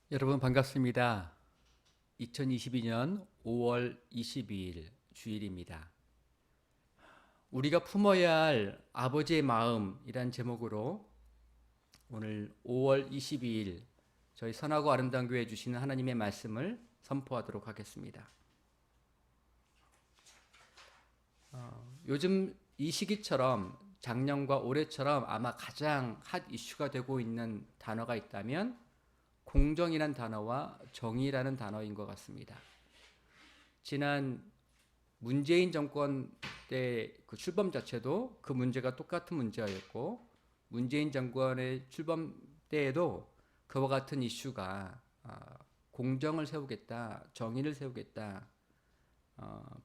여러분 반갑습니다. 2022년 5월 22일 주일입니다. 우리가 품어야 할 아버지의 마음이란 제목으로 오늘 5월 22일 저희 선하고 아름다운 교회 주시는 하나님의 말씀을 선포하도록 하겠습니다. 요즘 이 시기처럼 작년과 올해처럼 아마 가장 핫 이슈가 되고 있는 단어가 있다면 공정이란 단어와 정의라는 단어인 것 같습니다. 지난 문재인 정권 때 그 출범 자체도 그 문제가 똑같은 문제였고, 문재인 정권의 출범 때에도 그와 같은 이슈가 공정을 세우겠다, 정의를 세우겠다,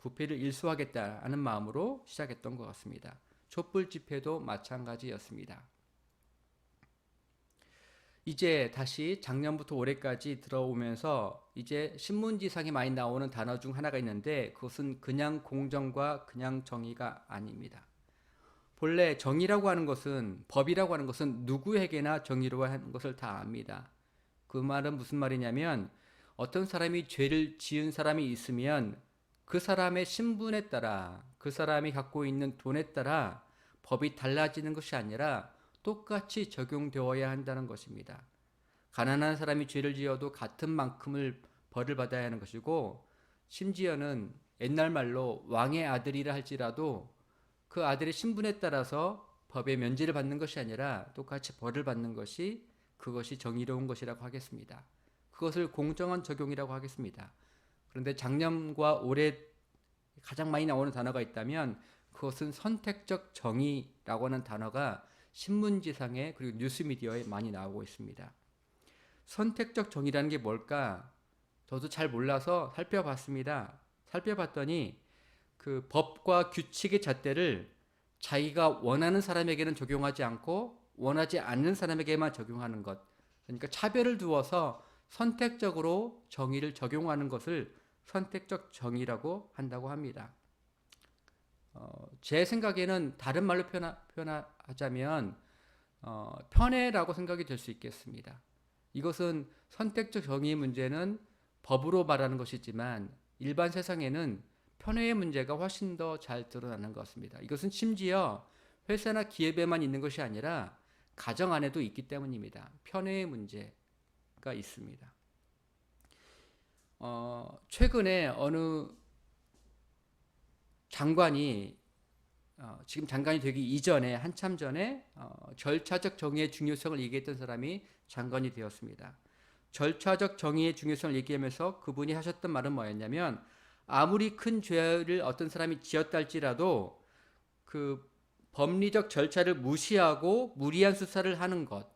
부패를 일소하겠다는 마음으로 시작했던 것 같습니다. 촛불 집회도 마찬가지였습니다. 이제 다시 작년부터 올해까지 들어오면서 이제 신문지상에 많이 나오는 단어 중 하나가 있는데, 그것은 그냥 공정과 그냥 정의가 아닙니다. 본래 정의라고 하는 것은, 법이라고 하는 것은 누구에게나 정의로 하는 것을 다 압니다. 그 말은 무슨 말이냐면, 어떤 사람이 죄를 지은 사람이 있으면 그 사람의 신분에 따라, 그 사람이 갖고 있는 돈에 따라 법이 달라지는 것이 아니라 똑같이 적용되어야 한다는 것입니다. 가난한 사람이 죄를 지어도 같은 만큼을 벌을 받아야 하는 것이고, 심지어는 옛날 말로 왕의 아들이라 할지라도 그 아들의 신분에 따라서 법의 면제를 받는 것이 아니라 똑같이 벌을 받는 것이, 그것이 정의로운 것이라고 하겠습니다. 그것을 공정한 적용이라고 하겠습니다. 그런데 작년과 올해 가장 많이 나오는 단어가 있다면 그것은 선택적 정의라고 하는 단어가 신문지상에 그리고 뉴스미디어에 많이 나오고 있습니다. 선택적 정의라는 게 뭘까? 저도 잘 몰라서 살펴봤습니다. 살펴봤더니 그 법과 규칙의 잣대를 자기가 원하는 사람에게는 적용하지 않고 원하지 않는 사람에게만 적용하는 것. 그러니까 차별을 두어서 선택적으로 정의를 적용하는 것을 선택적 정의라고 한다고 합니다. 제 생각에는 다른 말로 표현하자면 편애라고 생각이 될 수 있겠습니다. 이것은 선택적 정의의 문제는 법으로 말하는 것이지만 일반 세상에는 편애의 문제가 훨씬 더 잘 드러나는 것 같습니다. 이것은 심지어 회사나 기업에만 있는 것이 아니라 가정 안에도 있기 때문입니다. 편애의 문제가 있습니다. 최근에 어느 장관이 지금 장관이 되기 이전에 한참 전에 절차적 정의의 중요성을 얘기했던 사람이 장관이 되었습니다. 절차적 정의의 중요성을 얘기하면서 그분이 하셨던 말은 뭐였냐면, 아무리 큰 죄를 어떤 사람이 지었다 할지라도 그 법리적 절차를 무시하고 무리한 수사를 하는 것,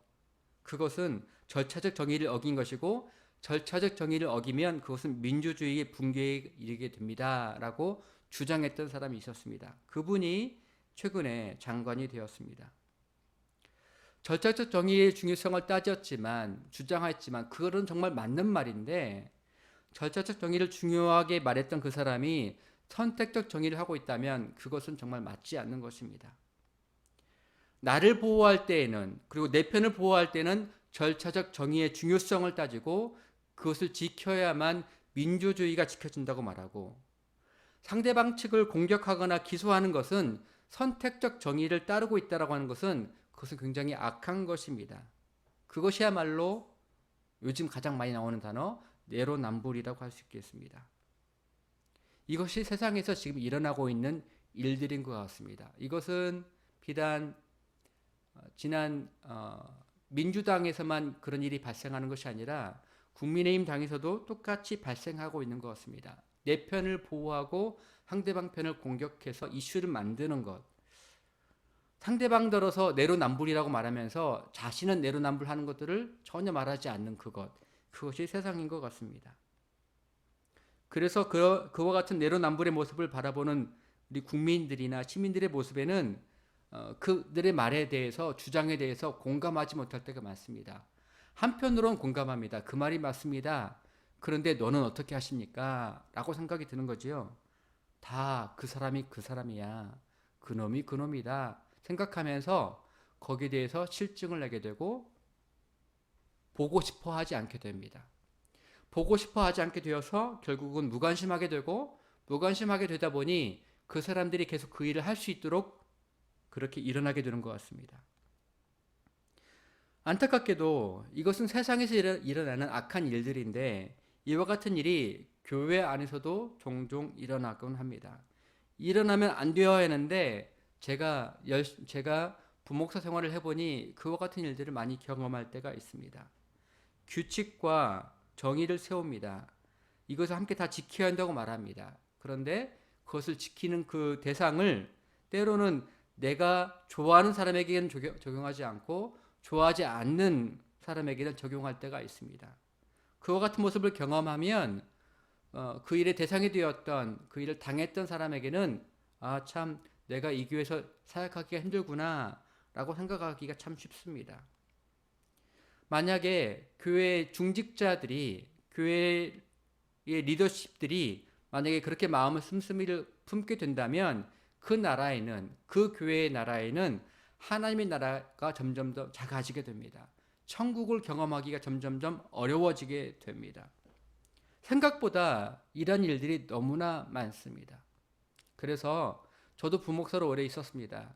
그것은 절차적 정의를 어긴 것이고, 절차적 정의를 어기면 그것은 민주주의의 붕괴에 이르게 됩니다 라고 주장했던 사람이 있었습니다. 그분이 최근에 장관이 되었습니다. 절차적 정의의 중요성을 따졌지만, 주장했지만 그거는 정말 맞는 말인데, 절차적 정의를 중요하게 말했던 그 사람이 선택적 정의를 하고 있다면 그것은 정말 맞지 않는 것입니다. 나를 보호할 때에는, 그리고 내 편을 보호할 때는 절차적 정의의 중요성을 따지고 그것을 지켜야만 민주주의가 지켜진다고 말하고, 상대방 측을 공격하거나 기소하는 것은 선택적 정의를 따르고 있다고 하는 것은, 그것은 굉장히 악한 것입니다. 그것이야말로 요즘 가장 많이 나오는 단어 내로남불이라고 할 수 있겠습니다. 이것이 세상에서 지금 일어나고 있는 일들인 것 같습니다. 이것은 비단 지난 민주당에서만 그런 일이 발생하는 것이 아니라 국민의힘 당에서도 똑같이 발생하고 있는 것 같습니다. 내 편을 보호하고 상대방 편을 공격해서 이슈를 만드는 것, 상대방들어서 내로남불이라고 말하면서 자신은 내로남불하는 것들을 전혀 말하지 않는 그것이 세상인 것 같습니다. 그래서 그와 같은 내로남불의 모습을 바라보는 우리 국민들이나 시민들의 모습에는 그들의 말에 대해서, 주장에 대해서 공감하지 못할 때가 많습니다. 한편으로는 공감합니다. 그 말이 맞습니다. 그런데 너는 어떻게 하십니까? 라고 생각이 드는 거지요. 다 그 사람이 그 사람이야, 그놈이 그놈이다 생각하면서 거기에 대해서 실증을 내게 되고 보고 싶어 하지 않게 됩니다. 보고 싶어 하지 않게 되어서 결국은 무관심하게 되고, 무관심하게 되다 보니 그 사람들이 계속 그 일을 할 수 있도록 그렇게 일어나게 되는 것 같습니다. 안타깝게도 이것은 세상에서 일어나는 악한 일들인데, 이와 같은 일이 교회 안에서도 종종 일어나곤 합니다. 일어나면 안 되어야 하는데, 제가 부목사 생활을 해보니 그와 같은 일들을 많이 경험할 때가 있습니다. 규칙과 정의를 세웁니다. 이것을 함께 다 지켜야 한다고 말합니다. 그런데 그것을 지키는 그 대상을 때로는 내가 좋아하는 사람에게는 적용하지 않고 좋아하지 않는 사람에게는 적용할 때가 있습니다. 그와 같은 모습을 경험하면 그 일의 대상이 되었던, 그 일을 당했던 사람에게는 참 내가 이 교회에서 사역하기가 힘들구나 라고 생각하기가 참 쉽습니다. 만약에 교회 중직자들이, 교회의 리더십들이 만약에 그렇게 마음의 씀씀이를 품게 된다면 그 나라에는, 그 교회의 나라에는 하나님의 나라가 점점 더 작아지게 됩니다. 천국을 경험하기가 점점점 어려워지게 됩니다. 생각보다 이런 일들이 너무나 많습니다. 그래서 저도 부목사로 오래 있었습니다.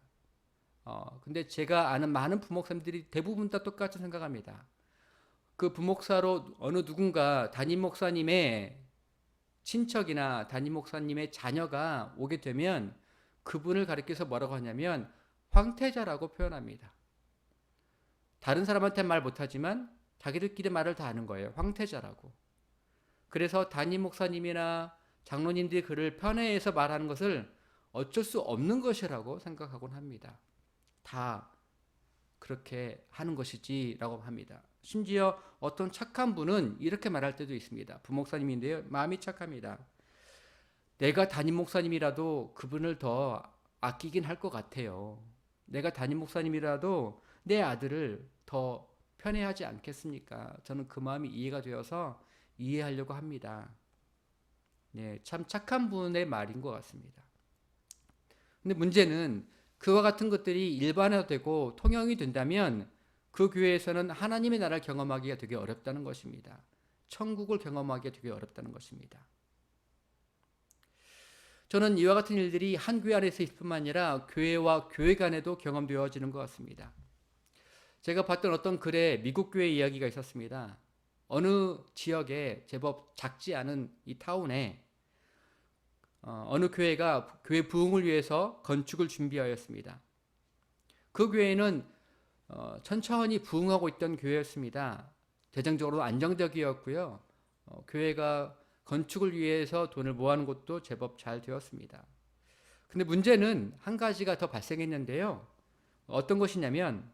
근데 제가 아는 많은 부목사님들이 대부분 다 똑같이 생각합니다. 그 부목사로 어느 누군가 담임 목사님의 친척이나 담임 목사님의 자녀가 오게 되면 그분을 가리켜서 뭐라고 하냐면 황태자라고 표현합니다. 다른 사람한테 말 못하지만 자기들끼리 말을 다 하는 거예요. 황태자라고. 그래서 담임 목사님이나 장로님들이 그를 편애해서 말하는 것을 어쩔 수 없는 것이라고 생각하곤 합니다. 다 그렇게 하는 것이지라고 합니다. 심지어 어떤 착한 분은 이렇게 말할 때도 있습니다. 부목사님인데요, 마음이 착합니다. 내가 담임 목사님이라도 그분을 더 아끼긴 할 것 같아요. 내가 담임 목사님이라도 내 아들을 더 편애하지 않겠습니까? 저는 그 마음이 이해가 되어서 이해하려고 합니다. 네, 참 착한 분의 말인 것 같습니다. 근데 문제는 그와 같은 것들이 일반화되고 통용이 된다면 그 교회에서는 하나님의 나라를 경험하기가 되게 어렵다는 것입니다. 천국을 경험하기가 되게 어렵다는 것입니다. 저는 이와 같은 일들이 한 교회 안에서 있을 뿐만 아니라 교회와 교회 간에도 경험되어지는 것 같습니다. 제가 봤던 어떤 글에 미국 교회 이야기가 있었습니다. 어느 지역에 제법 작지 않은 이 타운에 어느 교회가 교회 부흥을 위해서 건축을 준비하였습니다. 그 교회는 천천히 부흥하고 있던 교회였습니다. 재정적으로 안정적이었고요. 교회가 건축을 위해서 돈을 모아는 것도 제법 잘 되었습니다. 근데 문제는 한 가지가 더 발생했는데요. 어떤 것이냐면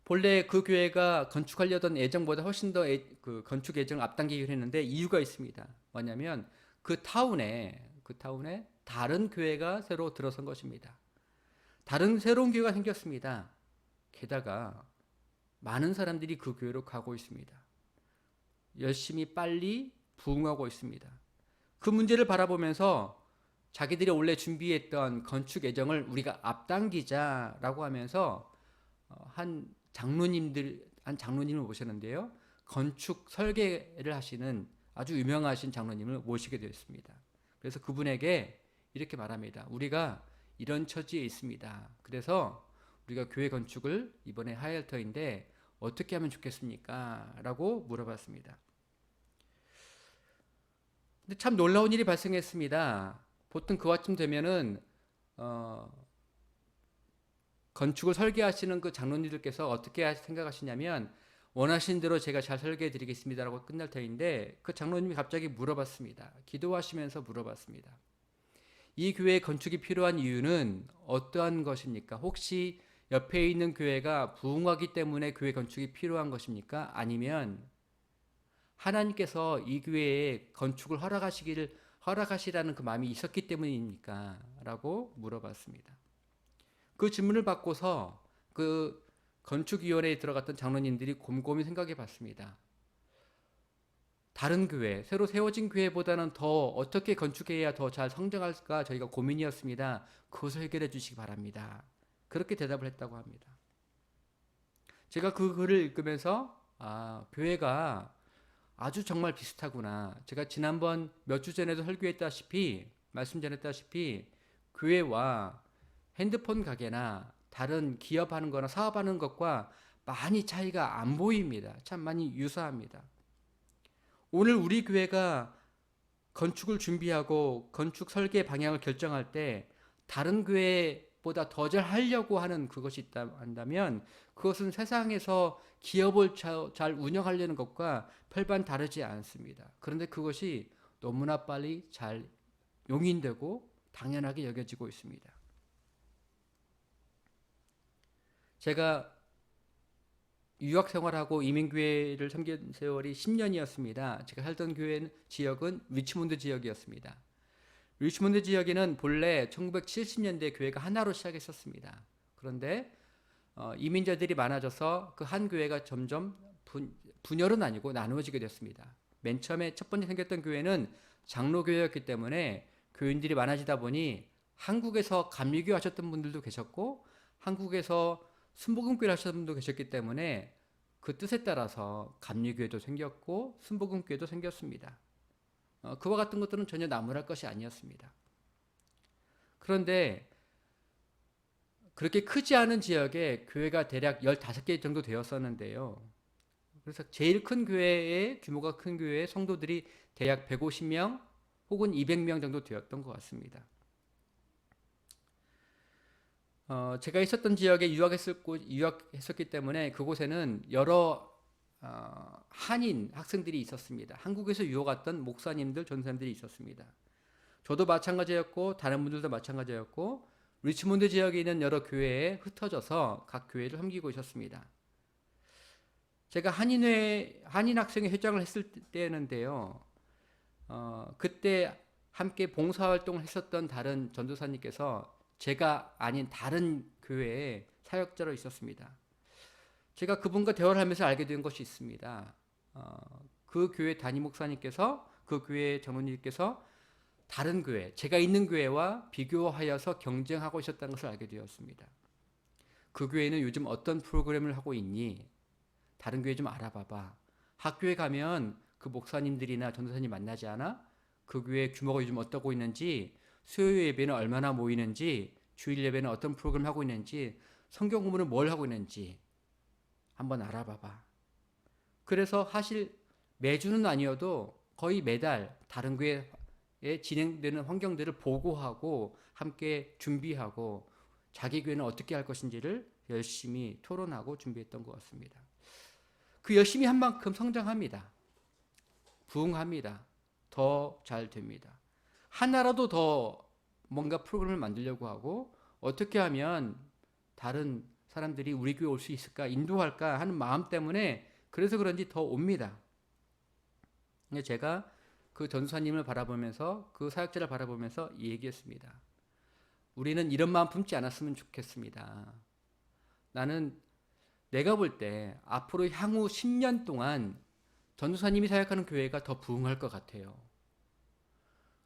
본래 그 교회가 건축하려던 예정보다 훨씬 더 그 건축 예정을 앞당기기로 했는데 이유가 있습니다. 뭐냐면 그 타운에 다른 교회가 새로 들어선 것입니다. 다른 새로운 교회가 생겼습니다. 게다가 많은 사람들이 그 교회로 가고 있습니다. 열심히 빨리 부흥하고 있습니다. 그 문제를 바라보면서 자기들이 원래 준비했던 건축 예정을 우리가 앞당기자라고 하면서 한 장로님을 모셨는데요. 건축 설계를 하시는 아주 유명하신 장로님을 모시게 되었습니다. 그래서 그분에게 이렇게 말합니다. 우리가 이런 처지에 있습니다. 그래서 우리가 교회 건축을 이번에 해야 할 터인데 어떻게 하면 좋겠습니까? 라고 물어봤습니다. 근데 참 놀라운 일이 발생했습니다. 보통 그와쯤 되면은 건축을 설계하시는 그 장로님들께서 어떻게 생각하시냐면 원하신 대로 제가 잘 설계해 드리겠습니다라고 끝날 터인데 그 장로님이 갑자기 물어봤습니다. 기도하시면서 물어봤습니다. 이 교회 건축이 필요한 이유는 어떠한 것입니까? 혹시 옆에 있는 교회가 부흥하기 때문에 교회 건축이 필요한 것입니까? 아니면 하나님께서 이 교회에 건축을 허락하시라는 그 마음이 있었기 때문입니까? 라고 물어봤습니다. 그 질문을 받고서 그 건축위원회에 들어갔던 장로님들이 곰곰이 생각해 봤습니다. 다른 교회, 새로 세워진 교회보다는 더 어떻게 건축해야 더 잘 성장할까 저희가 고민이었습니다. 그것을 해결해 주시기 바랍니다. 그렇게 대답을 했다고 합니다. 제가 그 글을 읽으면서 교회가 아주 정말 비슷하구나. 제가 지난번 몇 주 전에도 말씀 전했다시피 교회와 핸드폰 가게나 다른 기업하는 거나 사업하는 것과 많이 차이가 안 보입니다. 참 많이 유사합니다. 오늘 우리 교회가 건축을 준비하고 건축 설계 방향을 결정할 때 다른 교회보다 더 잘 하려고 하는 그것이 있다 한다면 그것은 세상에서 기업을 잘 운영하려는 것과 별반 다르지 않습니다. 그런데 그것이 너무나 빨리 잘 용인되고 당연하게 여겨지고 있습니다. 제가 유학 생활하고 이민교회를 섬긴 세월이 10년이었습니다. 제가 살던 교회 지역은 리치몬드 지역이었습니다. 리치몬드 지역에는 본래 1970년대 교회가 하나로 시작했었습니다. 그런데 이민자들이 많아져서 그 한 교회가 점점 분열은 아니고 나누어지게 됐습니다. 맨 처음에 첫 번째 생겼던 교회는 장로교회였기 때문에 교인들이 많아지다 보니 한국에서 감리교 하셨던 분들도 계셨고 한국에서 순복음교회를 하셨던 분도 계셨기 때문에 그 뜻에 따라서 감리교회도 생겼고 순복음교회도 생겼습니다. 그와 같은 것들은 전혀 나무랄 것이 아니었습니다. 그런데 그렇게 크지 않은 지역에 교회가 대략 15개 정도 되었었는데요. 그래서 제일 큰 교회의 규모가 큰 교회의 성도들이 대략 150명 혹은 200명 정도 되었던 것 같습니다. 제가 있었던 지역에 유학했었기 때문에 그곳에는 여러 한인 학생들이 있었습니다. 한국에서 유학 갔던 목사님들, 전사님들이 있었습니다. 저도 마찬가지였고 다른 분들도 마찬가지였고 리치몬드 지역에 있는 여러 교회에 흩어져서 각 교회를 섬기고 있었습니다. 제가 한인 학생회 회장을 했을 때였는데요. 그때 함께 봉사활동을 했었던 다른 전도사님께서 제가 아닌 다른 교회에 사역자로 있었습니다. 제가 그분과 대화를 하면서 알게 된 것이 있습니다. 그 교회 담임 목사님께서 그 교회 장로님께서 다른 교회, 제가 있는 교회와 비교하여서 경쟁하고 있었다는 것을 알게 되었습니다. 그 교회는 요즘 어떤 프로그램을 하고 있니? 다른 교회 좀 알아봐봐. 학교에 가면 그 목사님들이나 전도사님 만나지 않아? 그 교회 규모가 요즘 어떠고 있는지, 수요 예배는 얼마나 모이는지, 주일 예배는 어떤 프로그램 하고 있는지, 성경 공부는 뭘 하고 있는지 한번 알아봐봐. 그래서 사실 매주는 아니어도 거의 매달 다른 교회에 진행되는 환경들을 보고하고 함께 준비하고 자기 교회는 어떻게 할 것인지를 열심히 토론하고 준비했던 것 같습니다. 그 열심히 한 만큼 성장합니다. 부흥합니다. 더 잘 됩니다. 하나라도 더 뭔가 프로그램을 만들려고 하고 어떻게 하면 다른 사람들이 우리 교회 올 수 있을까 인도할까 하는 마음 때문에 그래서 그런지 더 옵니다. 제가 그 전사님을 바라보면서 그 사역자를 바라보면서 얘기했습니다. 우리는 이런 마음 품지 않았으면 좋겠습니다. 나는 내가 볼 때 앞으로 향후 10년 동안 전도사님이 사역하는 교회가 더 부흥할 것 같아요.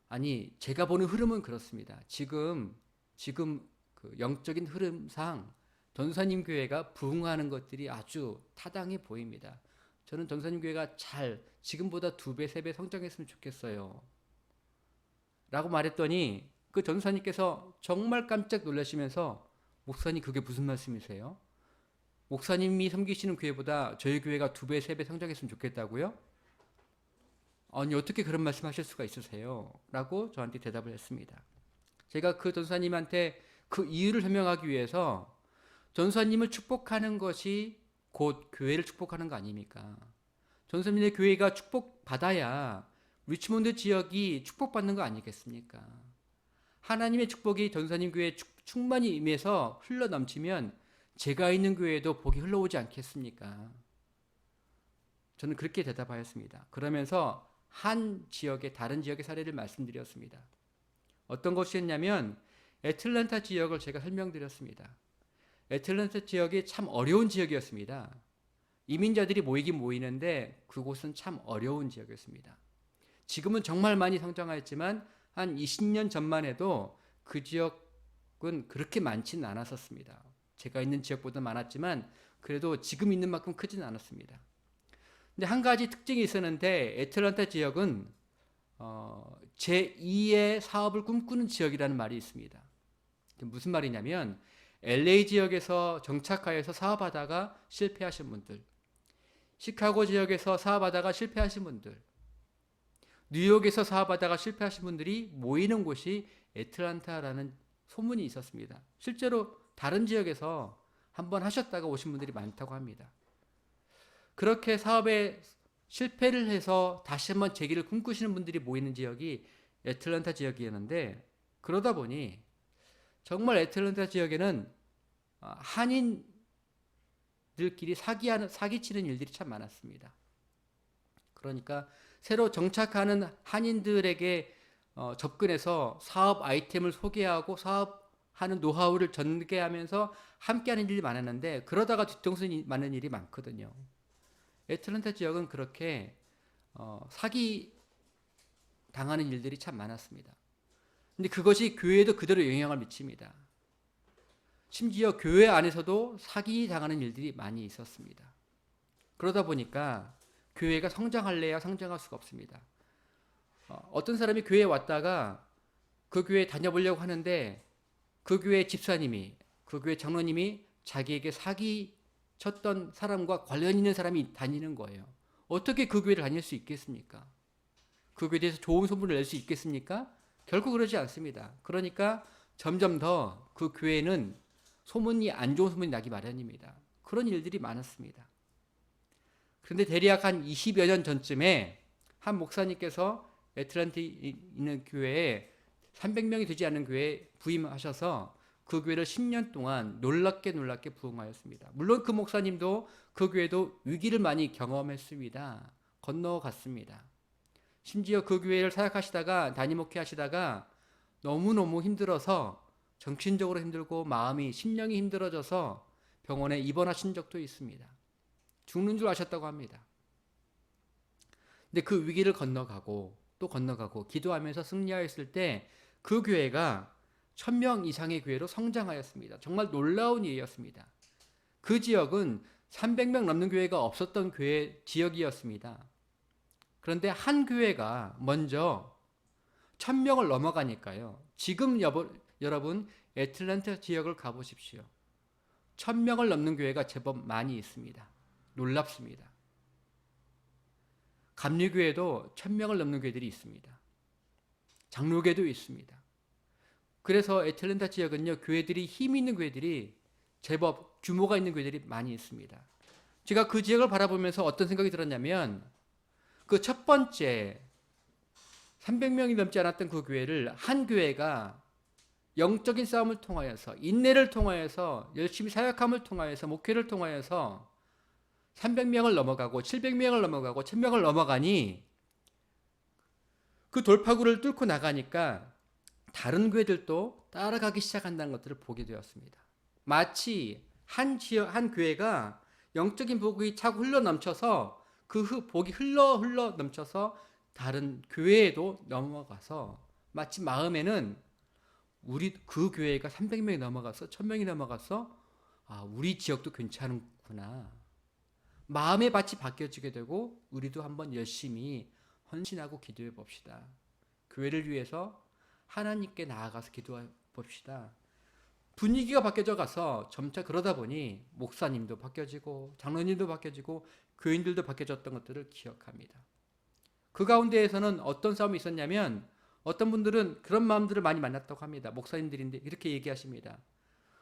아니 제가 보는 흐름은 그렇습니다. 지금 그 영적인 흐름상 전도사님 교회가 부흥하는 것들이 아주 타당해 보입니다. 저는 전도사님 교회가 지금보다 2배, 3배 성장했으면 좋겠어요. 라고 말했더니 그 전도사님께서 정말 깜짝 놀라시면서 목사님 그게 무슨 말씀이세요? 목사님이 섬기시는 교회보다 저희 교회가 2배, 3배 성장했으면 좋겠다고요? 아니 어떻게 그런 말씀하실 수가 있으세요? 라고 저한테 대답을 했습니다. 제가 그 전도사님한테 그 이유를 설명하기 위해서 전도사님을 축복하는 것이 곧 교회를 축복하는 거 아닙니까? 전도사님의 교회가 축복받아야 리치몬드 지역이 축복받는 거 아니겠습니까? 하나님의 축복이 전도사님 교회에 충만히 임해서 흘러넘치면 제가 있는 교회에도 복이 흘러오지 않겠습니까? 저는 그렇게 대답하였습니다. 그러면서 한 지역의 다른 지역의 사례를 말씀드렸습니다. 어떤 것이었냐면 애틀랜타 지역을 제가 설명드렸습니다. 애틀랜타 지역이 참 어려운 지역이었습니다. 이민자들이 모이긴 모이는데 그곳은 참 어려운 지역이었습니다. 지금은 정말 많이 성장하였지만 한 20년 전만 해도 그 지역은 그렇게 많지는 않았었습니다. 제가 있는 지역보다 많았지만 그래도 지금 있는 만큼 크지는 않았습니다. 근데 한 가지 특징이 있었는데 애틀랜타 지역은 제2의 사업을 꿈꾸는 지역이라는 말이 있습니다. 무슨 말이냐면 LA 지역에서 정착하여서 사업하다가 실패하신 분들, 시카고 지역에서 사업하다가 실패하신 분들, 뉴욕에서 사업하다가 실패하신 분들이 모이는 곳이 애틀랜타라는 소문이 있었습니다. 실제로 다른 지역에서 한번 하셨다가 오신 분들이 많다고 합니다. 그렇게 사업에 실패를 해서 다시 한번 재기를 꿈꾸시는 분들이 모이는 지역이 애틀랜타 지역이었는데, 그러다 보니 정말 애틀랜타 지역에는 한인들끼리 사기치는 일들이 참 많았습니다. 그러니까 새로 정착하는 한인들에게 접근해서 사업 아이템을 소개하고 사업하는 노하우를 전개하면서 함께하는 일이 많았는데, 그러다가 뒤통수 맞는 일이 많거든요. 애틀랜타 지역은 그렇게 사기 당하는 일들이 참 많았습니다. 근데 그것이 교회에도 그대로 영향을 미칩니다. 심지어 교회 안에서도 사기 당하는 일들이 많이 있었습니다. 그러다 보니까 교회가 성장할래야 성장할 수가 없습니다. 어떤 사람이 교회에 왔다가 그 교회에 다녀보려고 하는데 그 교회 집사님이, 그 교회 장로님이 자기에게 사기 쳤던 사람과 관련 있는 사람이 다니는 거예요. 어떻게 그 교회를 다닐 수 있겠습니까? 그 교회에 대해서 좋은 소문을 낼 수 있겠습니까? 결코 그러지 않습니다. 그러니까 점점 더 그 교회는 소문이 안 좋은 소문이 나기 마련입니다. 그런 일들이 많았습니다. 그런데 대략 한 20여 년 전쯤에 한 목사님께서 애틀랜타에 있는 교회에 300명이 되지 않는 교회에 부임하셔서 그 교회를 10년 동안 놀랍게 부흥하였습니다. 물론 그 목사님도 그 교회도 위기를 많이 경험했습니다. 건너갔습니다. 심지어 그 교회를 사역하시다가 담임 목회하시다가 너무너무 힘들어서 정신적으로 힘들고 마음이 심령이 힘들어져서 병원에 입원하신 적도 있습니다. 죽는 줄 아셨다고 합니다. 근데 그 위기를 건너가고 또 건너가고 기도하면서 승리하였을 때 그 교회가 1000명 이상의 교회로 성장하였습니다. 정말 놀라운 일이었습니다. 그 지역은 300명 넘는 교회가 없었던 교회 지역이었습니다. 그런데 한 교회가 먼저 1000명을 넘어가니까요. 지금 여러분 애틀랜타 지역을 가보십시오. 1000명을 넘는 교회가 제법 많이 있습니다. 놀랍습니다. 감리교회도 1000명을 넘는 교회들이 있습니다. 장로교회도 있습니다. 그래서 애틀랜타 지역은요, 교회들이 힘 있는 교회들이 제법 규모가 있는 교회들이 많이 있습니다. 제가 그 지역을 바라보면서 어떤 생각이 들었냐면, 그 첫 번째 300명이 넘지 않았던 그 교회를 한 교회가 영적인 싸움을 통하여서, 인내를 통하여서, 열심히 사역함을 통하여서, 목회를 통하여서 300명을 넘어가고 700명을 넘어가고 1000명을 넘어가니 그 돌파구를 뚫고 나가니까 다른 교회들도 따라가기 시작한다는 것들을 보게 되었습니다. 마치 한 교회가 영적인 복이 차고 흘러 넘쳐서 그 복이 흘러 넘쳐서 다른 교회에도 넘어가서 마치 마음에는 그 교회가 300명이 넘어가서 1000명이 넘어가서 우리 지역도 괜찮구나. 마음의 밭이 바뀌어지게 되고 우리도 한번 열심히 헌신하고 기도해 봅시다. 교회를 위해서 하나님께 나아가서 기도해 봅시다. 분위기가 바뀌어져 가서 점차 그러다 보니 목사님도 바뀌어지고 장로님도 바뀌어지고 교인들도 바뀌어졌던 것들을 기억합니다. 그 가운데에서는 어떤 싸움이 있었냐면 어떤 분들은 그런 마음들을 많이 만났다고 합니다. 목사님들인데 이렇게 얘기하십니다.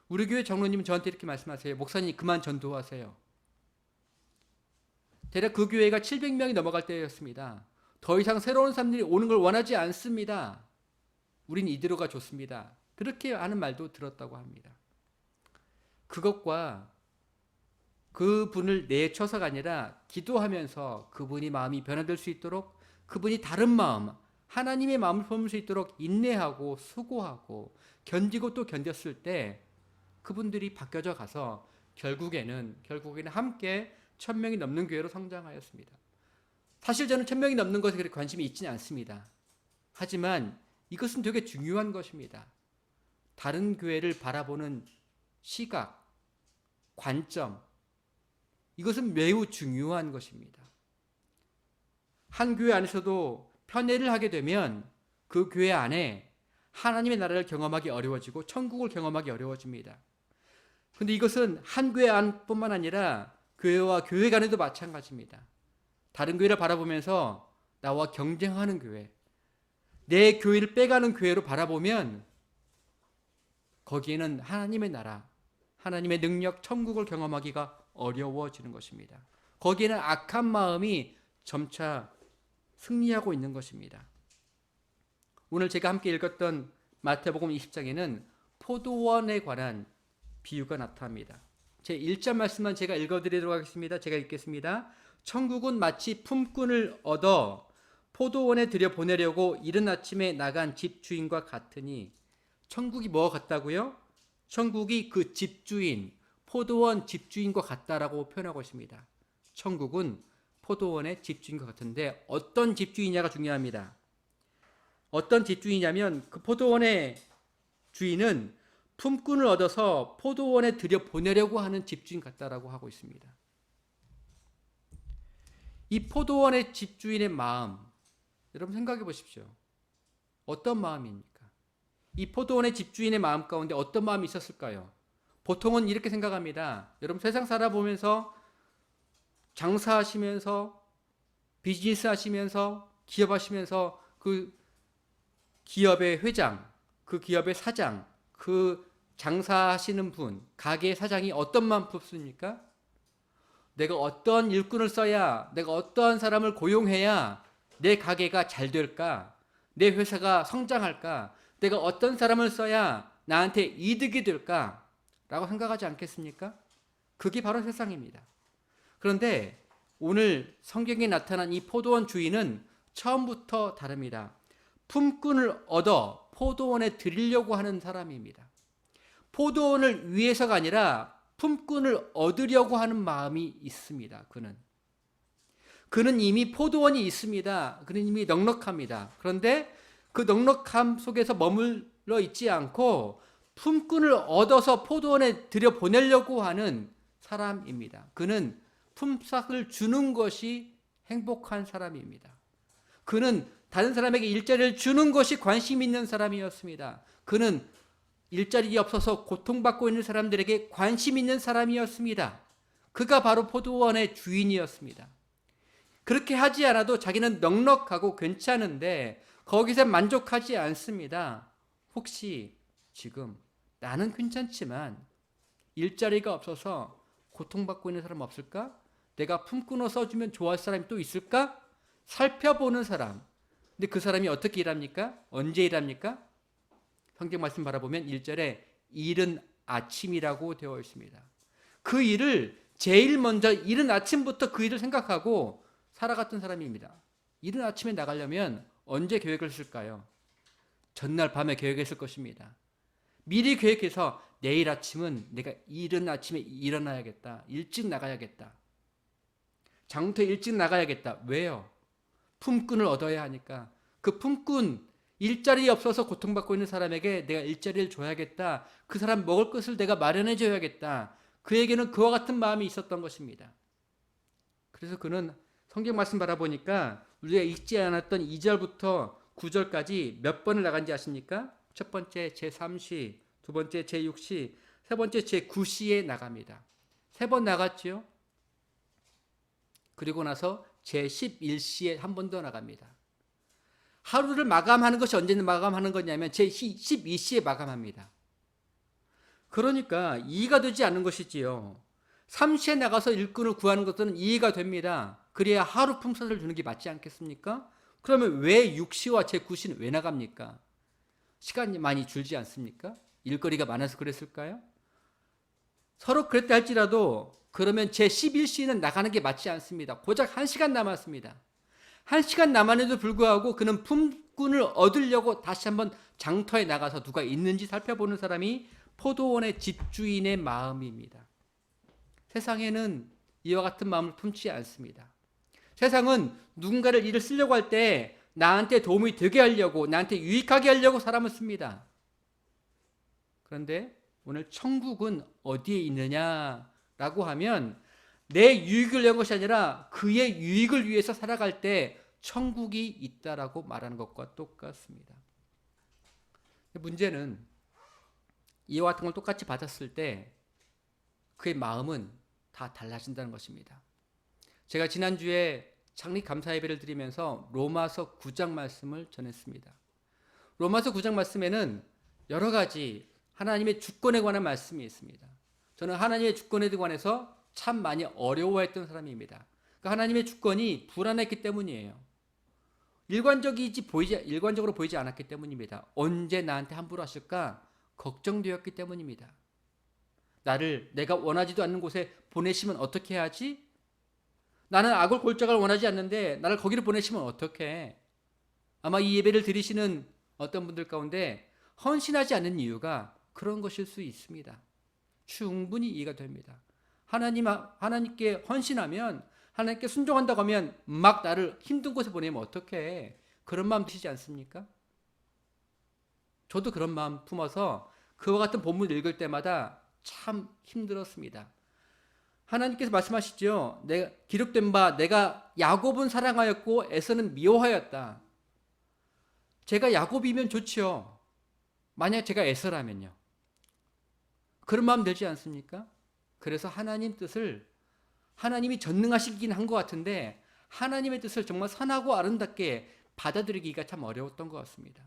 우리 교회 장로님은 저한테 이렇게 말씀하세요. 목사님 그만 전도하세요. 대략 그 교회가 700명이 넘어갈 때였습니다. 더 이상 새로운 사람들이 오는 걸 원하지 않습니다. 우린 이대로가 좋습니다. 그렇게 하는 말도 들었다고 합니다. 그것과 그분을 내쳐서가 아니라 기도하면서 그분이 마음이 변화될 수 있도록, 그분이 다른 마음, 하나님의 마음을 품을 수 있도록 인내하고 수고하고 견디고 또 견뎠을 때 그분들이 바뀌어져 가서 결국에는 함께 1000명이 넘는 교회로 성장하였습니다. 사실 저는 1000명이 넘는 것에 그렇게 관심이 있지는 않습니다. 하지만 이것은 되게 중요한 것입니다. 다른 교회를 바라보는 시각, 관점, 이것은 매우 중요한 것입니다. 한 교회 안에서도 편애를 하게 되면 그 교회 안에 하나님의 나라를 경험하기 어려워지고 천국을 경험하기 어려워집니다. 근데 이것은 한 교회 안뿐만 아니라 교회와 교회 간에도 마찬가지입니다. 다른 교회를 바라보면서 나와 경쟁하는 교회, 내 교회를 빼가는 교회로 바라보면 거기에는 하나님의 나라, 하나님의 능력, 천국을 경험하기가 어려워지는 것입니다. 거기에는 악한 마음이 점차 승리하고 있는 것입니다. 오늘 제가 함께 읽었던 마태복음 20장에는 포도원에 관한 비유가 나타납니다. 제 1절 말씀만 제가 읽어드리도록 하겠습니다. 제가 읽겠습니다. 천국은 마치 품꾼을 얻어 포도원에 들여보내려고 이른 아침에 나간 집주인과 같으니, 천국이 뭐가 같다고요? 천국이 그 집주인, 포도원 집주인과 같다라고 표현하고 있습니다. 천국은 포도원의 집주인과 같은데 어떤 집주인이냐가 중요합니다. 어떤 집주인이냐면 그 포도원의 주인은 품꾼을 얻어서 포도원에 들여보내려고 하는 집주인 같다라고 하고 있습니다. 이 포도원의 집주인의 마음, 여러분 생각해 보십시오. 어떤 마음입니까? 이 포도원의 집주인의 마음 가운데 어떤 마음이 있었을까요? 보통은 이렇게 생각합니다. 여러분 세상 살아보면서 장사하시면서 비즈니스 하시면서 기업하시면서 그 기업의 회장, 그 기업의 사장, 그 장사하시는 분, 가게 사장이 어떤 마음 품습니까? 내가 어떤 일꾼을 써야, 내가 어떠한 사람을 고용해야 내 가게가 잘 될까? 내 회사가 성장할까? 내가 어떤 사람을 써야 나한테 이득이 될까? 라고 생각하지 않겠습니까? 그게 바로 세상입니다. 그런데 오늘 성경에 나타난 이 포도원 주인은 처음부터 다릅니다. 품꾼을 얻어 포도원에 드리려고 하는 사람입니다. 포도원을 위해서가 아니라 품꾼을 얻으려고 하는 마음이 있습니다. 그는 이미 포도원이 있습니다. 그는 이미 넉넉합니다. 그런데 그 넉넉함 속에서 머물러 있지 않고 품꾼을 얻어서 포도원에 들여보내려고 하는 사람입니다. 그는 품삯을 주는 것이 행복한 사람입니다. 그는 다른 사람에게 일자리를 주는 것이 관심 있는 사람이었습니다. 그는 일자리 없어서 고통받고 있는 사람들에게 관심 있는 사람이었습니다. 그가 바로 포도원의 주인이었습니다. 그렇게 하지 않아도 자기는 넉넉하고 괜찮은데 거기서 만족하지 않습니다. 혹시 지금 나는 괜찮지만 일자리가 없어서 고통받고 있는 사람 없을까? 내가 품꾼을 써주면 좋아할 사람이 또 있을까? 살펴보는 사람. 근데 그 사람이 어떻게 일합니까? 언제 일합니까? 성경 말씀 바라보면 1절에 이른 아침이라고 되어 있습니다. 그 일을 제일 먼저 이른 아침부터 그 일을 생각하고 살아갔던 사람입니다. 이른 아침에 나가려면 언제 계획을 쓸까요? 전날 밤에 계획했을 것입니다. 미리 계획해서 내일 아침은 내가 이른 아침에 일어나야겠다. 일찍 나가야겠다. 장터에 일찍 나가야겠다. 왜요? 품꾼을 얻어야 하니까. 그 품꾼, 일자리 없어서 고통받고 있는 사람에게 내가 일자리를 줘야겠다. 그 사람 먹을 것을 내가 마련해 줘야겠다. 그에게는 그와 같은 마음이 있었던 것입니다. 그래서 그는 성경 말씀 바라보니까 우리가 읽지 않았던 2절부터 9절까지 몇 번을 나간지 아십니까? 첫 번째 제3시, 두 번째 제6시, 세 번째 제9시에 나갑니다. 3번 나갔죠. 그리고 나서 제11시에 한 번 더 나갑니다. 하루를 마감하는 것이 언제 마감하는 거냐면 제12시에 마감합니다. 그러니까 이해가 되지 않는 것이지요. 3시에 나가서 일꾼을 구하는 것은 이해가 됩니다. 그래야 하루 품삯을 주는 게 맞지 않겠습니까? 그러면 왜 6시와 제9시는 왜 나갑니까? 시간이 많이 줄지 않습니까? 일거리가 많아서 그랬을까요? 서로 그랬다 할지라도 그러면 제11시는 나가는 게 맞지 않습니다. 고작 1시간 남았습니다. 1시간 남았는데도 불구하고 그는 품꾼을 얻으려고 다시 한번 장터에 나가서 누가 있는지 살펴보는 사람이 포도원의 집주인의 마음입니다. 세상에는 이와 같은 마음을 품지 않습니다. 세상은 누군가를 일을 쓰려고 할 때 나한테 도움이 되게 하려고, 나한테 유익하게 하려고 사람을 씁니다. 그런데 오늘 천국은 어디에 있느냐라고 하면 내 유익을 위한 것이 아니라 그의 유익을 위해서 살아갈 때 천국이 있다라고 말하는 것과 똑같습니다. 문제는 이와 같은 걸 똑같이 받았을 때 그의 마음은 다 달라진다는 것입니다. 제가 지난주에 창립 감사 예배를 드리면서 로마서 9장 말씀을 전했습니다. 로마서 9장 말씀에는 여러 가지 하나님의 주권에 관한 말씀이 있습니다. 저는 하나님의 주권에 관해서 참 많이 어려워했던 사람입니다. 그러니까 하나님의 주권이 불안했기 때문이에요. 일관적으로 보이지 않았기 때문입니다. 언제 나한테 함부로 하실까 걱정되었기 때문입니다. 나를 내가 원하지도 않는 곳에 보내시면 어떻게 해야지? 나는 악을 골짜기를 원하지 않는데 나를 거기로 보내시면 어떡해? 아마 이 예배를 드리시는 어떤 분들 가운데 헌신하지 않는 이유가 그런 것일 수 있습니다. 충분히 이해가 됩니다. 하나님께 헌신하면, 하나님께 순종한다고 하면 막 나를 힘든 곳에 보내면 어떡해? 그런 마음 드시지 않습니까? 저도 그런 마음 품어서 그와 같은 본문을 읽을 때마다 참 힘들었습니다. 하나님께서 말씀하시죠. 기록된 바 내가 야곱은 사랑하였고 에서는 미워하였다. 제가 야곱이면 좋지요. 만약 제가 에서라면요. 그런 마음 들지 않습니까? 그래서 하나님 뜻을 하나님이 전능하시긴 한 것 같은데 하나님의 뜻을 정말 선하고 아름답게 받아들이기가 참 어려웠던 것 같습니다.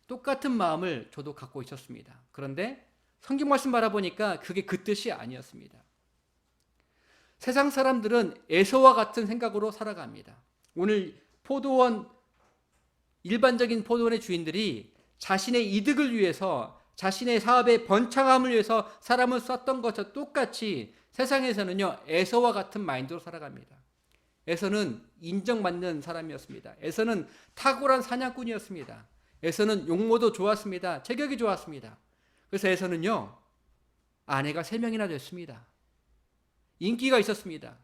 똑같은 마음을 저도 갖고 있었습니다. 그런데 성경 말씀 바라보니까 그게 그 뜻이 아니었습니다. 세상 사람들은 에서와 같은 생각으로 살아갑니다. 오늘 일반적인 포도원의 주인들이 자신의 이득을 위해서, 자신의 사업의 번창함을 위해서 사람을 썼던 것과 똑같이 세상에서는요, 에서와 같은 마인드로 살아갑니다. 에서는 인정받는 사람이었습니다. 에서는 탁월한 사냥꾼이었습니다. 에서는 용모도 좋았습니다. 체격이 좋았습니다. 그래서 에서는요, 아내가 3명이나 됐습니다. 인기가 있었습니다.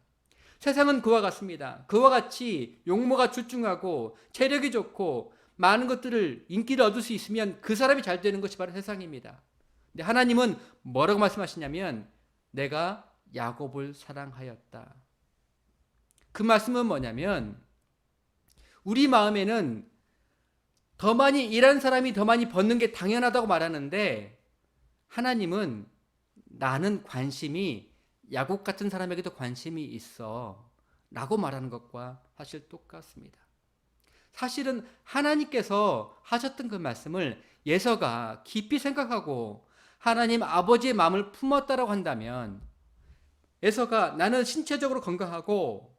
세상은 그와 같습니다. 그와 같이 용모가 출중하고 체력이 좋고 많은 것들을, 인기를 얻을 수 있으면 그 사람이 잘 되는 것이 바로 세상입니다. 근데 하나님은 뭐라고 말씀하시냐면 내가 야곱을 사랑하였다. 그 말씀은 뭐냐면 우리 마음에는 더 많이 일하는 사람이 더 많이 버는 게 당연하다고 말하는데 하나님은 나는 관심이 야곱 같은 사람에게도 관심이 있어 라고 말하는 것과 사실 똑같습니다. 사실은 하나님께서 하셨던 그 말씀을 예서가 깊이 생각하고 하나님 아버지의 마음을 품었다라고 한다면 예서가 나는 신체적으로 건강하고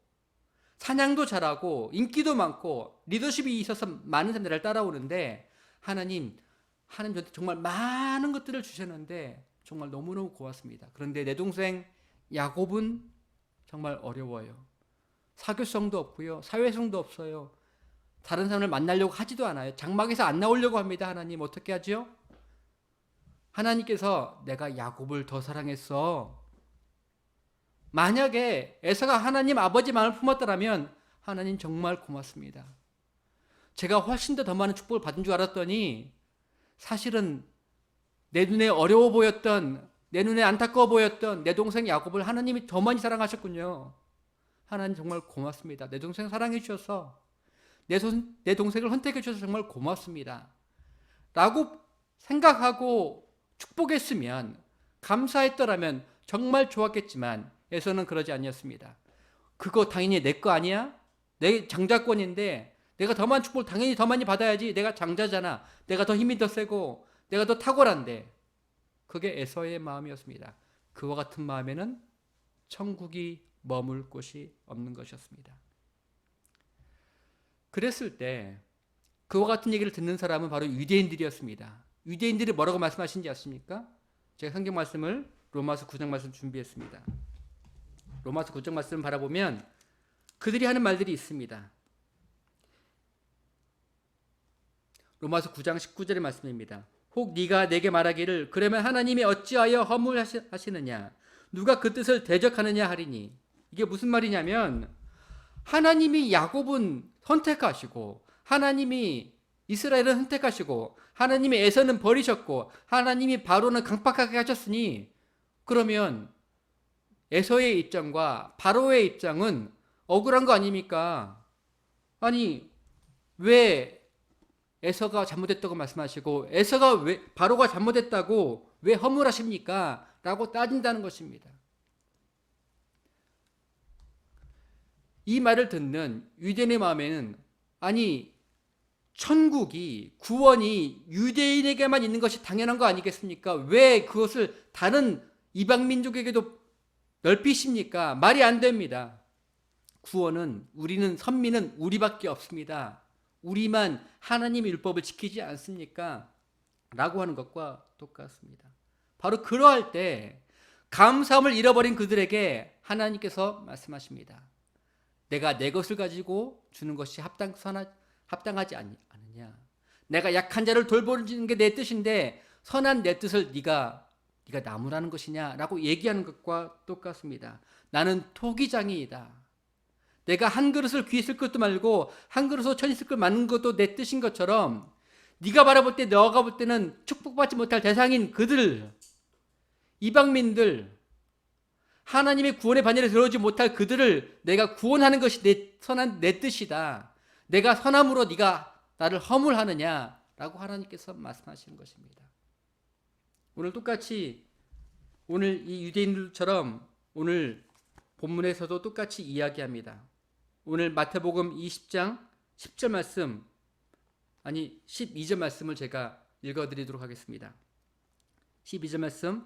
사냥도 잘하고 인기도 많고 리더십이 있어서 많은 사람들이 나를 따라오는데 하나님 저한테 정말 많은 것들을 주셨는데 정말 너무너무 고맙습니다. 그런데 내 동생 야곱은 정말 어려워요. 사교성도 없고요. 사회성도 없어요. 다른 사람을 만나려고 하지도 않아요. 장막에서 안 나오려고 합니다. 하나님 어떻게 하죠? 하나님께서 내가 야곱을 더 사랑했어. 만약에 에서가 하나님 아버지 마음을 품었더라면 하나님 정말 고맙습니다. 제가 훨씬 더 많은 축복을 받은 줄 알았더니 사실은 내 눈에 어려워 보였던, 내 눈에 안타까워 보였던 내 동생 야곱을 하나님이 더 많이 사랑하셨군요. 하나님 정말 고맙습니다. 내 동생 사랑해 주셔서 내 동생을 선택해 주셔서 정말 고맙습니다. 라고 생각하고 축복했으면, 감사했더라면 정말 좋았겠지만 에서는 그러지 아니었습니다. 그거 당연히 내 거 아니야? 내 장자권인데 내가 더 많은 축복을 당연히 더 많이 받아야지. 내가 장자잖아. 내가 더 힘이 더 세고 내가 더 탁월한데. 그게 에서의 마음이었습니다. 그와 같은 마음에는 천국이 머물 곳이 없는 것이었습니다. 그랬을 때 그와 같은 얘기를 듣는 사람은 바로 유대인들이었습니다. 유대인들이 뭐라고 말씀하신지 아십니까? 제가 성경 말씀을 로마서 9장 말씀 준비했습니다. 로마서 9장 말씀을 바라보면 그들이 하는 말들이 있습니다. 로마서 9장 19절의 말씀입니다. 혹 네가 내게 말하기를 그러면 하나님이 어찌하여 허물하시느냐 누가 그 뜻을 대적하느냐 하리니. 이게 무슨 말이냐면 하나님이 야곱은 선택하시고 하나님이 이스라엘은 선택하시고 하나님이 에서는 버리셨고 하나님이 바로는 강팍하게 하셨으니 그러면 에서의 입장과 바로의 입장은 억울한 거 아닙니까? 아니 왜 에서가 잘못했다고 말씀하시고 에서가 왜 바로가 잘못했다고 왜 허물하십니까? 라고 따진다는 것입니다. 이 말을 듣는 유대인의 마음에는 아니 천국이 구원이 유대인에게만 있는 것이 당연한 거 아니겠습니까? 왜 그것을 다른 이방 민족에게도 넓히십니까? 말이 안 됩니다. 구원은 우리는 선민은 우리밖에 없습니다. 우리만 하나님의 율법을 지키지 않습니까? 라고 하는 것과 똑같습니다. 바로 그러할 때 감사함을 잃어버린 그들에게 하나님께서 말씀하십니다. 내가 내 것을 가지고 주는 것이 합당하지 않느냐. 내가 약한 자를 돌보는 게 내 뜻인데 선한 내 뜻을 네가 나무라는 것이냐라고 얘기하는 것과 똑같습니다. 나는 토기장이이다. 내가 한 그릇을 귀히 쓸 것도 말고 한 그릇으로 천이 쓸 걸 만든 것도 내 뜻인 것처럼 네가 바라볼 때 너가 볼 때는 축복받지 못할 대상인 그들, 이방민들, 하나님의 구원의 반열에 들어오지 못할 그들을 내가 구원하는 것이 선한 내 뜻이다. 내가 선함으로 네가 나를 허물하느냐라고 하나님께서 말씀하시는 것입니다. 오늘 똑같이 오늘 이 유대인들처럼 오늘 본문에서도 똑같이 이야기합니다. 오늘 마태복음 20장 10절 말씀 12절 말씀을 제가 읽어드리도록 하겠습니다. 12절 말씀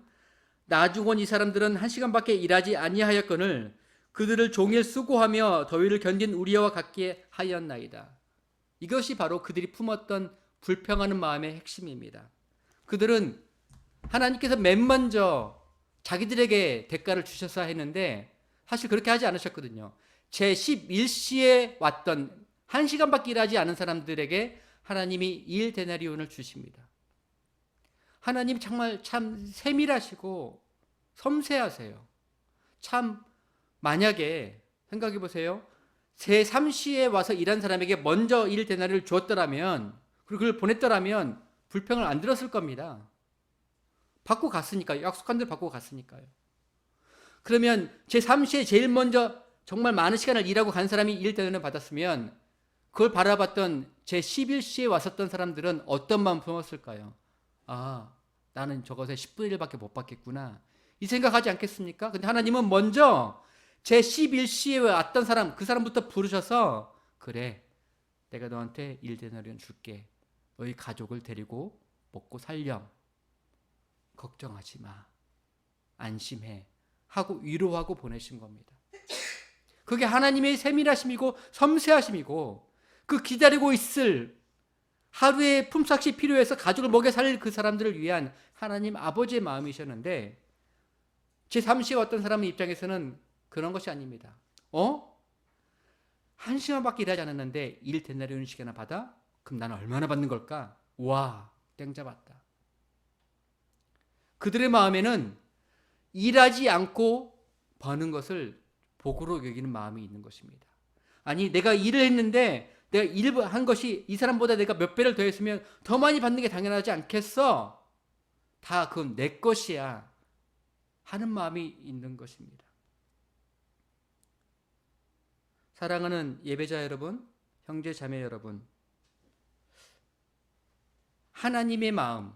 나중온 이 사람들은 1시간밖에 일하지 아니하였거늘 그들을 종일 수고하며 더위를 견딘 우리와 같게 하였나이다. 이것이 바로 그들이 품었던 불평하는 마음의 핵심입니다. 그들은 하나님께서 맨 먼저 자기들에게 대가를 주셔서 했는데 사실 그렇게 하지 않으셨거든요. 제11시에 왔던 1시간밖에 일하지 않은 사람들에게 하나님이 1데나리온을 주십니다. 하나님 정말 참 세밀하시고 섬세하세요. 참 만약에 생각해 보세요. 제3시에 와서 일한 사람에게 먼저 1데나리온을 주었더라면 그리고 그걸 보냈더라면 불평을 안 들었을 겁니다. 받고 갔으니까요. 약속한 대로 받고 갔으니까요. 그러면 제3시에 제일 먼저 정말 많은 시간을 일하고 간 사람이 1데나리온을 받았으면 그걸 바라봤던 제11시에 왔었던 사람들은 어떤 마음 품었을까요? 아, 나는 저것에 10분의 1밖에 못 받겠구나. 이 생각하지 않겠습니까? 근데 하나님은 먼저 제11시에 왔던 사람, 그 사람부터 부르셔서 그래, 내가 너한테 1데나리온 줄게. 너희 가족을 데리고 먹고 살렴. 걱정하지 마. 안심해. 하고 위로하고 보내신 겁니다. 그게 하나님의 세밀하심이고 섬세하심이고 그 기다리고 있을 하루의 품삯이 필요해서 가족을 먹여 살릴 그 사람들을 위한 하나님 아버지의 마음이셨는데 제3시에 왔던 사람의 입장에서는 그런 것이 아닙니다. 1시간밖에 일하지 않았는데 1데나리온씩이나 받아? 그럼 나는 얼마나 받는 걸까? 와, 땡 잡았다. 그들의 마음에는 일하지 않고 버는 것을 복으로 여기는 마음이 있는 것입니다. 아니 내가 일을 했는데 내가 일을 한 것이 이 사람보다 내가 몇 배를 더 했으면 더 많이 받는 게 당연하지 않겠어? 다 그건 내 것이야 하는 마음이 있는 것입니다. 사랑하는 예배자 여러분, 형제 자매 여러분, 하나님의 마음을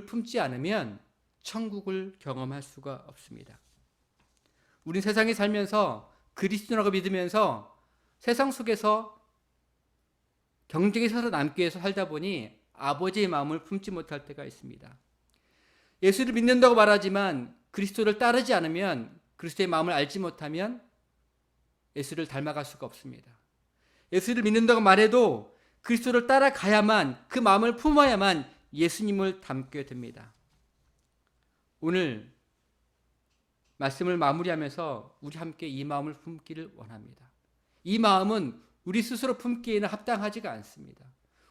품지 않으면 천국을 경험할 수가 없습니다. 우리 세상에 살면서 그리스도라고 믿으면서 세상 속에서 경쟁에 서서 남기 위해서 살다 보니 아버지의 마음을 품지 못할 때가 있습니다. 예수를 믿는다고 말하지만 그리스도를 따르지 않으면 그리스도의 마음을 알지 못하면 예수를 닮아갈 수가 없습니다. 예수를 믿는다고 말해도 그리스도를 따라가야만 그 마음을 품어야만 예수님을 닮게 됩니다. 오늘 말씀을 마무리하면서 우리 함께 이 마음을 품기를 원합니다. 이 마음은 우리 스스로 품기에는 합당하지가 않습니다.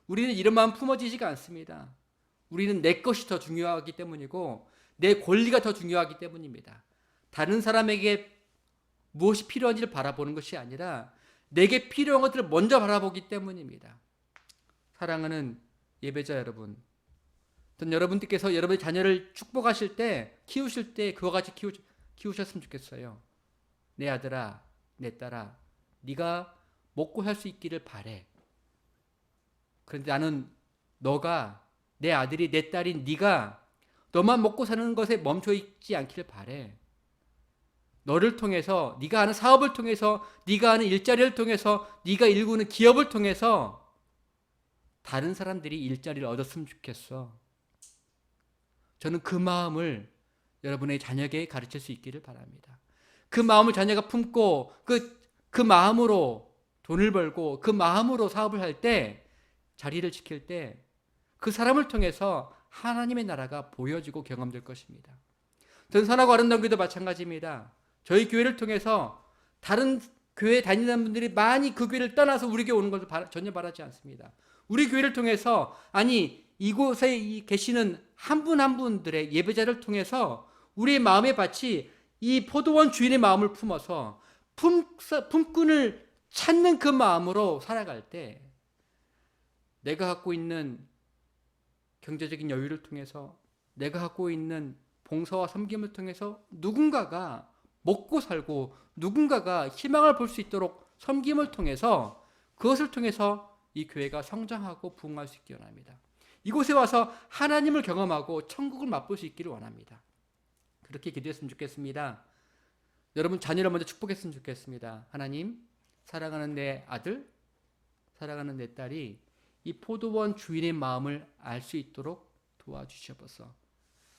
우리는 이런 마음 품어지지가 않습니다. 우리는 내 것이 더 중요하기 때문이고 내 권리가 더 중요하기 때문입니다. 다른 사람에게 무엇이 필요한지를 바라보는 것이 아니라 내게 필요한 것들을 먼저 바라보기 때문입니다. 사랑하는 예배자 여러분, 여러분들께서 여러분의 자녀를 축복하실 때, 키우실 때 그와 같이 키우셨으면 좋겠어요. 내 아들아, 내 딸아, 네가 먹고 살 수 있기를 바래. 그런데 나는 너가, 내 아들이, 내 딸인 네가 너만 먹고 사는 것에 멈춰 있지 않기를 바래. 너를 통해서, 네가 하는 사업을 통해서, 네가 하는 일자리를 통해서, 네가 일구는 기업을 통해서 다른 사람들이 일자리를 얻었으면 좋겠어. 저는 그 마음을 여러분의 자녀에게 가르칠 수 있기를 바랍니다. 그 마음을 자녀가 품고 그 마음으로 돈을 벌고 그 마음으로 사업을 할 때, 자리를 지킬 때 그 사람을 통해서 하나님의 나라가 보여지고 경험될 것입니다. 전 선하고 아름다운 교회도 마찬가지입니다. 저희 교회를 통해서 다른 교회 다니는 분들이 많이 그 교회를 떠나서 우리 교회 오는 것을 전혀 바라지 않습니다. 우리 교회를 통해서, 아니 이곳에 계시는 한 분 한 분들의 예배자를 통해서 우리의 마음의 밭이 이 포도원 주인의 마음을 품어서 품꾼을 찾는 그 마음으로 살아갈 때, 내가 갖고 있는 경제적인 여유를 통해서, 내가 갖고 있는 봉사와 섬김을 통해서 누군가가 먹고 살고 누군가가 희망을 볼 수 있도록 섬김을 통해서, 그것을 통해서 이 교회가 성장하고 부흥할 수 있기 원합니다. 이곳에 와서 하나님을 경험하고 천국을 맛볼 수 있기를 원합니다. 그렇게 기도했으면 좋겠습니다. 여러분 자녀를 먼저 축복했으면 좋겠습니다. 하나님, 사랑하는 내 아들, 사랑하는 내 딸이 이 포도원 주인의 마음을 알 수 있도록 도와주시옵소서.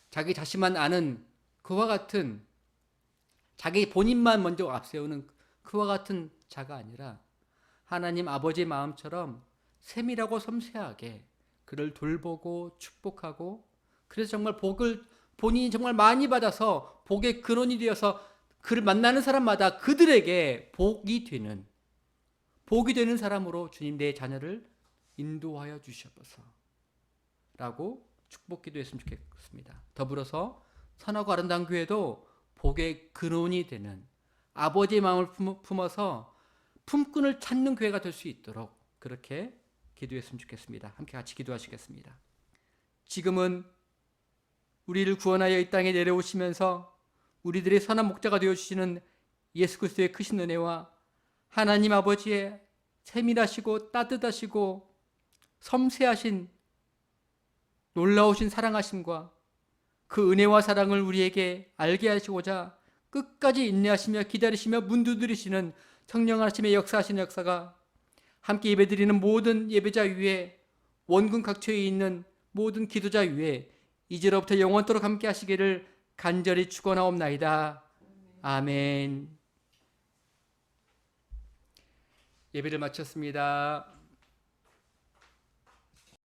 자기 자신만 아는 그와 같은, 자기 본인만 먼저 앞세우는 그와 같은 자가 아니라 하나님 아버지의 마음처럼 세밀하고 섬세하게 그를 돌보고 축복하고, 그래서 정말 복을 본인이 정말 많이 받아서 복의 근원이 되어서 그를 만나는 사람마다 그들에게 복이 되는 사람으로 주님 내 자녀를 인도하여 주시옵소서 라고 축복 기도했으면 좋겠습니다. 더불어서 선하고 아름다운 교회도 복의 근원이 되는, 아버지의 마음을 품어서 품꾼을 찾는 교회가 될 수 있도록 그렇게 기도했으면 좋겠습니다. 함께 같이 기도하시겠습니다. 지금은 우리를 구원하여 이 땅에 내려오시면서 우리들의 선한 목자가 되어주시는 예수 그리스도의 크신 은혜와 하나님 아버지의 세밀하시고 따뜻하시고 섬세하신 놀라우신 사랑하심과 그 은혜와 사랑을 우리에게 알게 하시고자 끝까지 인내하시며 기다리시며 문두드리시는 성령 하나님의 역사하시는 역사가 함께 예배드리는 모든 예배자 위에, 원군 각처에 있는 모든 기도자 위에 이제로부터 영원토록 함께 하시기를 간절히 축원하옵나이다. 아멘. 예배를 마쳤습니다.